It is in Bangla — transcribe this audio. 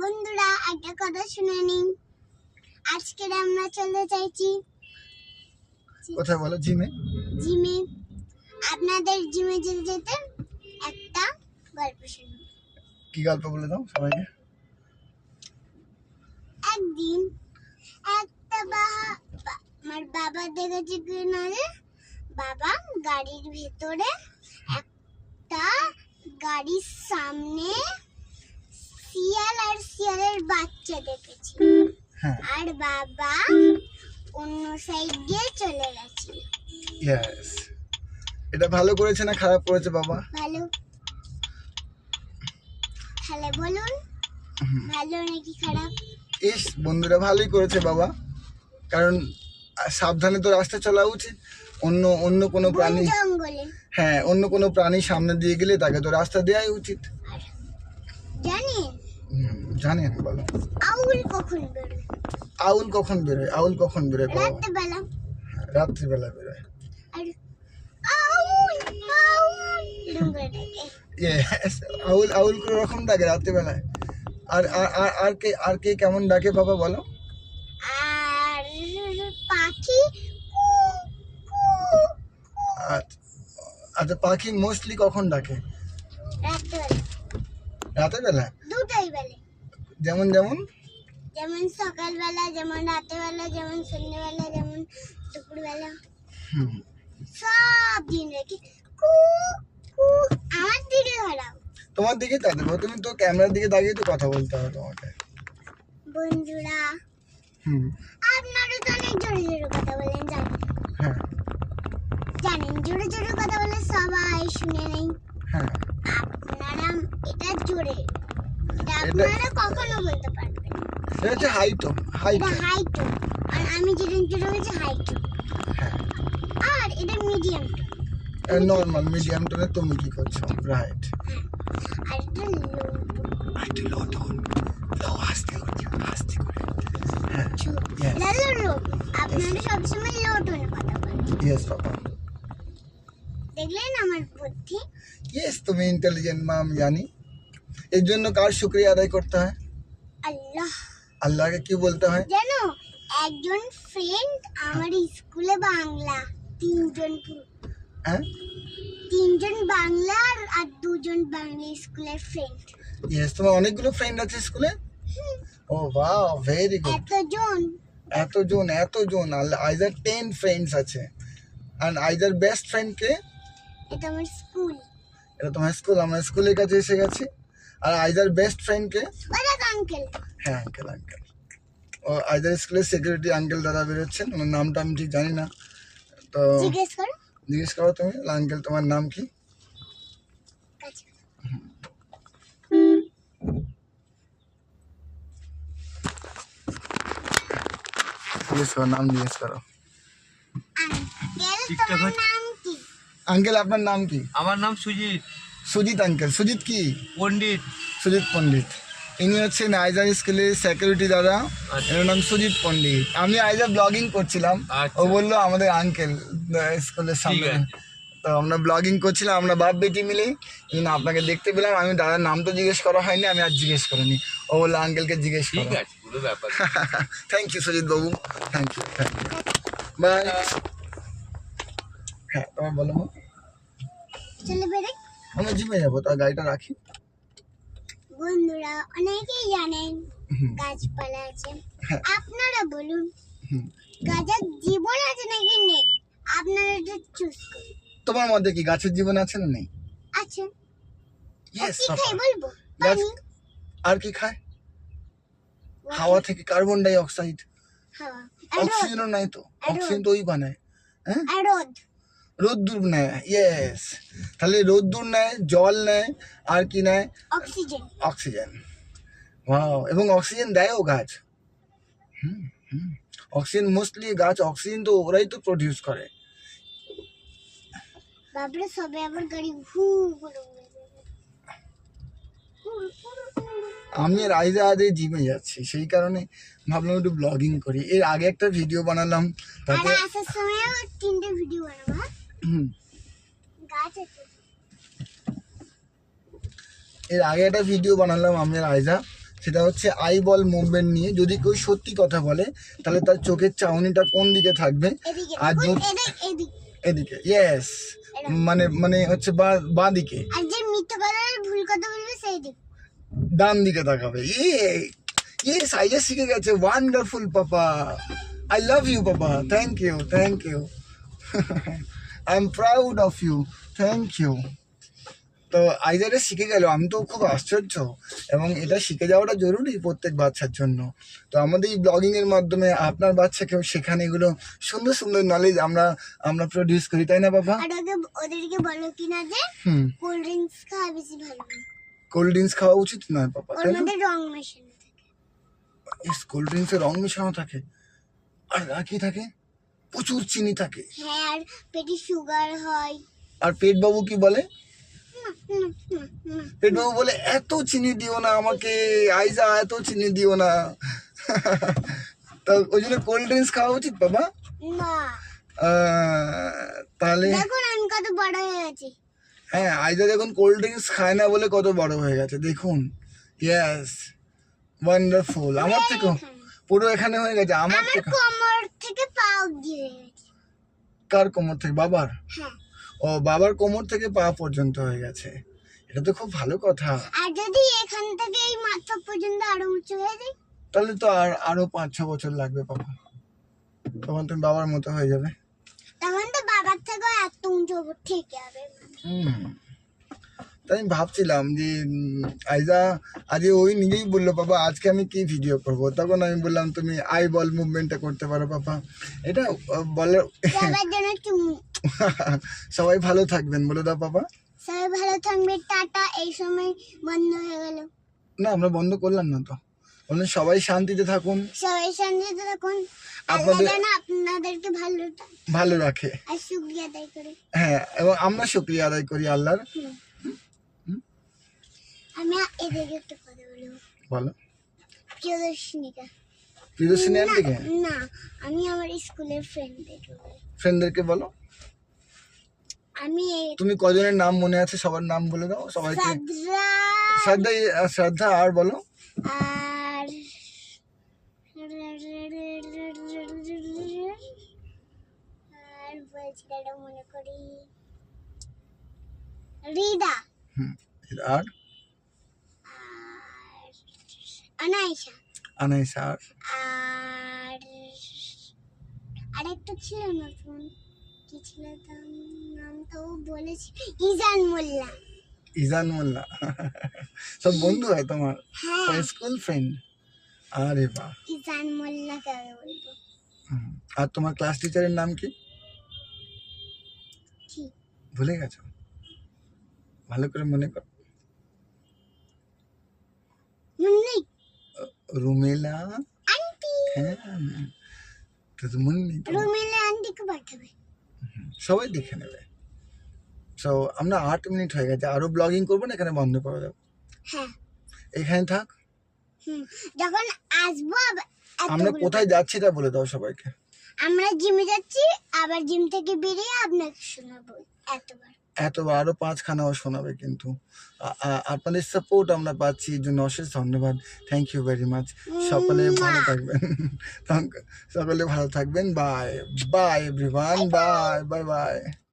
বন্ধুরা একটা কথা শুনে নিন। আজকে আমরা চলে যাচ্ছি কোথায় বলো? জিমে। জিমে। আপনাদের জিমে যেতে যেতে একটা গল্প শুনুন। কি গল্প বলে দাও সবাইকে। একদিন একটা আমার বাবা দেখেছে কিনারে বাবা গাড়ির ভেতরে একটা গাড়ির সামনে শিয়াল আর শিয়ালের বাচ্চা দেখেছি। হ্যাঁ। আর বাবা অন্য সাইড দিয়ে চলে গেছে। ইয়েস। এটা ভালো করেছে না খারাপ করেছে বাবা? ভালো। তাহলে বলুন ভালো নাকি খারাপ? ইস, বন্ধুরা ভালোই করেছে বাবা, কারণ সাবধানে তো রাস্তা চলা উচিত। অন্য কোনো প্রাণী, জঙ্গলে হ্যাঁ, অন্য কোনো প্রাণী সামনে দিয়ে গেলে তাকে তো রাস্তা দেওয়াই উচিত। জানেন জানেন, বলো। আউল কখন বেরোয়? আউল কখন বেরোয়? আউল কখন বেরোয় বাবা? রাত্রেবেলা। রাত্রিবেলা বেরোয়। আর আউল আউল এরকম করে ডাকে। ইয়েস, আউল আউল কোনো রকম ডাকে রাত্রিবেলায়। আর আর আর আর কে কেমন ডাকে বাবা বলো? আর পাখি কু কু। আচ্ছা, পাখি মোস্টলি কখন ডাকে? রাত্রেবেলা। রাতের বেলা? দুটোই বেলা। যেমন যেমন যেমন সকালবেলা, যেমন রাতেরবেলা, যেমন সন্ধ্যেবেলা, যেমন দুপুরবেলা, হুম। সব দিন রেখে কু কু। আমার দিকে ঘোরাও। তোমার দিকে তাকাবো, তুমি তো ক্যামেরার দিকে দাঁড়িয়ে তো কথা বলতে হবে তোমাকে। বন্ধুরা হুম। আপনারা তো অনেক জোরে জোরে কথা বলেন, জানেন? হ্যাঁ জানেন জোরে জোরে কথা বলে সবাই শুনে নেই। হ্যাঁ। আপনারা এটা জোরে, এটা আপনারা কখনো বলতে পারবেন না। এটা হচ্ছে হাইটো। এটা হাই টোন, আর আমি যেটা জোরে বলছি হাই টোন। হ্যাঁ। আর এটা মিডিয়াম টোন। নর্মাল মিডিয়াম টোনে তুমি কি করছো? রাইট। আর এটা লো একটু লো টোন, লো আস্তে করছো, আস্তে করে। হ্যাঁ। টোন। Yes. লো। আপনারা সবসময় লো টোনে কথা বলেন। ইয়েস বাবা। দেখলেন আমার বুদ্ধি? ইয়েস, তুমি ইন্টেলিজেন্ট মা, আমি জানি। এর জন্য কার শুকরিয়া আদায় করতে হয়? আল্লাহ। আল্লাহকে কি বলতে হয়? জানো, একজন ফ্রেন্ড আমার স্কুলে বাংলা, হ্যাঁ। তিনজন বাংলার আর দুজন বাংলা স্কুলের ফ্রেন্ড। ইয়েস, তোমার অনেকগুলো ফ্রেন্ড আছে স্কুলে? ও ওয়াও, ভেরি গুড। এতজন আইজার 10 ফ্রেন্ডস আছে। আর আইজার বেস্ট ফ্রেন্ড কে? এটা আমার স্কুল। এটা তোমার স্কুল। আমরা স্কুলের কাছে এসে গেছি। আর আইজার বেস্ট ফ্রেন্ড কে? ওরা আঙ্কেল। হ্যাঁ, আঙ্কেল। ও আইজার স্কুলের সিকিউরিটি আঙ্কেল দাদা বেরোচ্ছেন, ওনার নামটা আমি ঠিক জানি না, তো জিজ্ঞেস করো তুমি। আঙ্কেল, তোমার নাম কি? জিজ্ঞেস করো, নাম জিজ্ঞেস করো। আঙ্কেল, আপনার নাম কি? আমার নাম সুজিত সুজিত আঙ্কেল। সুজিত কি? পণ্ডিত। সুজিত পণ্ডিত। ইনি হচ্ছেন আইজার স্কুলের সিকিউরিটি দাদা। এর নাম সুজিত পণ্ডিত। আমি আইজার ব্লগিং করছিলাম, আচ্ছা। ও বললো আমাদের আঙ্কেল স্কুলের সামনে। ঠিক আছে। তো আমরা ব্লগিং করছিলাম, আমরা বাপ বেটি মিলেই। আপনাকে দেখতে পেলাম। আমি দাদার নাম তো জিজ্ঞেস করা হয়নি, আমি আর জিজ্ঞেস করিনি। ও বললো আঙ্কেলকে জিজ্ঞেস ঠিক করো। আছে, কোনো ব্যাপার না। Thank you Sujit Babu, thank you. By. হ্যাঁ, তোমার বলো মা। চলে বেরে। আমরা জিমে যাবো, তার গাড়িটা রাখি। বন্ধুরা অনেকেই জানেন হুম। গাছপালা আছে। হ্যাঁ। আপনারা বলুন হুম। গাছের জীবন আছে নাকি নেই? আপনারা এটা চুজ করুন। তোমার মধ্যে কি গাছের জীবন আছে না নেই? আছে। ইয়েস কি খাই বাবা। বলবো? গাছ পানি। আর কি খায়? হাওয়া থেকে কার্বন ডাই অক্সাইড। হাওয়া। অক্সিজেনও নাই তো। অক্সিজেন তো ওই বানায়। হ্যাঁ, আর রোদ। রোদ্দুর নেয়। ইয়েস, তাহলে রোদ্দুর নেয়, জল নেয়, আর কি নেয়? অক্সিজেন। অক্সিজেন। ওয়াও, এবং অক্সিজেন দেয়ও গাছ। অক্সিজেন মোস্টলি গাছ, অক্সিজেন তো ওরাই তো প্রডিউস করে। বাবরে সবে আবার গাড়ি হু করে উড়ে যাবে। আমি আর আইজা আজ জিমে যাচ্ছি, সেই কারণে ভাবলাম একটু ব্লগিং করি। এর আগে একটা ভিডিও বানালাম, আর তাতে আসার সময়ও 3টে ভিডিও বানাবো। হুম, গাছ আছে। এর আগে একটা ভিডিও বানালাম আমি আর আইজা, সেটা হচ্ছে আই বল মুভমেন্ট নিয়ে। যদি কেউ সত্যি কথা বলে তাহলে তার চোখের চাউনিটা কোন দিকে থাকবে? এদিকে আর দেখুন, এদিকে, ইয়েস, মানে হচ্ছে বাঁ দিকে। আর যে মিথ্যা কথা ভুল কথা বলবে সেই দিকে ডান দিকে তাকাবে। ইয়েস, আইজা শিখে গেছে। Wonderful papa, I love you papa, thank you I am proud of you, thank you. তো আইজারে শিখে গেল, আমি তো খুব আশ্চর্য, এবং এটা শিখে যাওয়াটা জরুরি প্রত্যেক বাচ্চার জন্য। তো আমাদের এই ব্লগিং এর মাধ্যমে আপনার বাচ্চাকেও শেখানো, এগুলো সুন্দর সুন্দর নলেজ আমরা প্রডিউস করি, তাই না বাবা? আর ওদেরকে বলো কিনা যে কোল্ড ড্রিঙ্কস খাওয়া বেশি ভালো না, কোল্ড ড্রিঙ্কস খাওয়া উচিত নয় পাপা, ওর তাই না? মধ্যে রং মেশানো থাকে। কোল্ড ড্রিঙ্কসে রং মেশানো থাকে, আর কি থাকে? প্রচুর চিনি থাকে। হ্যাঁ, আর পেটে সুগার হয়। আর পেট বাবু কি বলে? হুম, পেট বাবু বলে এত চিনি দিও না আমাকে, আইজা এত চিনি দিও না। তো ওই জন্য কোল্ড ড্রিঙ্কস খাওয়া উচিত বাবা? না, তাহলে দেখুন আমি কত বড় হয়ে গেছি। হ্যাঁ, আইজা দেখুন কোল্ড ড্রিঙ্কস খায় না বলে কত বড় হয়ে গেছে, দেখুন। Yes, wonderful. আমার থেকে পুরো এখানে হয়ে গেছে, আমার আমার থেকে। কোমর থেকে পা অব্দি হয়ে গেছে। কার কোমর থেকে? বাবার? হ্যাঁ, ও, বাবার কোমর থেকে পা পর্যন্ত হয়ে গেছে, এটা তো খুব ভালো কথা। আর যদি এখান থেকে এই মাথা পর্যন্ত আরো উঁচু হয়ে যায় তাহলে তো আরো 5-6 বছর লাগবে বাবা, তখন তুমি বাবার মতো হয়ে যাবে। তখন তো বাবার থেকেও এত উঁচু ঠিক হবে। তাই আমি ভাবছিলাম যে আইজা আজকে ওই নিজেই বললো বাবা আজকে আমি কি ভিডিও করব, তখন আমি বললাম তুমি আই বল মুভমেন্টটা করতে পারো বাবা। এটা বলে সবার জন্য চুমু। সবাই ভালো থাকবেন বলে দাও বাবা। সবাই ভালো থাকবে, টাটা। এই সময় বন্ধ হয়ে গেল। না, আমরা বন্ধ করলাম না তো, বললেন সবাই শান্তিতে থাকুন, সবাই শান্তিতে থাকুন, আল্লাহ আপনাদের যেন আপনাদেরকে ভালো রাখে। আর শুকরিয়া আদায় করে। হ্যাঁ, এবং আমরা শুকরিয়া আদায় করি আল্লাহর। আমি এদিকে একটা কথা বলবো। বলো। প্রিয়দর্শিনী আন্টিকে? না, আমি আমার স্কুলের ফ্রেন্ডদেরকে বলো। আমি তুমি কজনের নাম মনে আছে সবার নাম বলে দাও সবাইকে। শ্রদ্ধা আর বলো। আর বলছি দাঁড়া মনে করি, রিদা, আর অনাইশা, আর আর আরেকটা ছিল নতুন, কি ছিল তার নাম তো বলেছি, ইজান মোল্লা। সব বন্ধু হয় তোমার? হ্যাঁ, স্কুল ফ্রেন্ড। আরে বাহ, ইজান মোল্লা কাকে বলবো। আর তোমার ক্লাস টিচারের নাম কি? ভুলে গেছো? ভালো করে মনে করো। রুমেলা আন্টি। হ্যাঁ, তো মনে নেই? রুমেলা আন্টিকে পাঠাবে, সবাই দেখে নেবে। সো আমরা 8 মিনিট হয়ে গেছে, আরো ব্লগিং করবো না, এখানে বন্ধ করে দেবো। হ্যাঁ, এখানে থাক। যখন আসবো আমরা কোথায় যাচ্ছি তা বলে দাও সবাইকে। আমরা জিমে যাচ্ছি, আবার জিম থেকে বেরিয়ে আপনাকে শোনাবো এতবার আরো 5খানাও শোনাবে, কিন্তু আপনাদের সাপোর্ট আমরা পাচ্ছি, এর জন্য অশেষ ধন্যবাদ। Thank you very much. সকলে ভালো থাকবেন। সকলে ভালো থাকবেন। Bye bye everyone, bye bye by.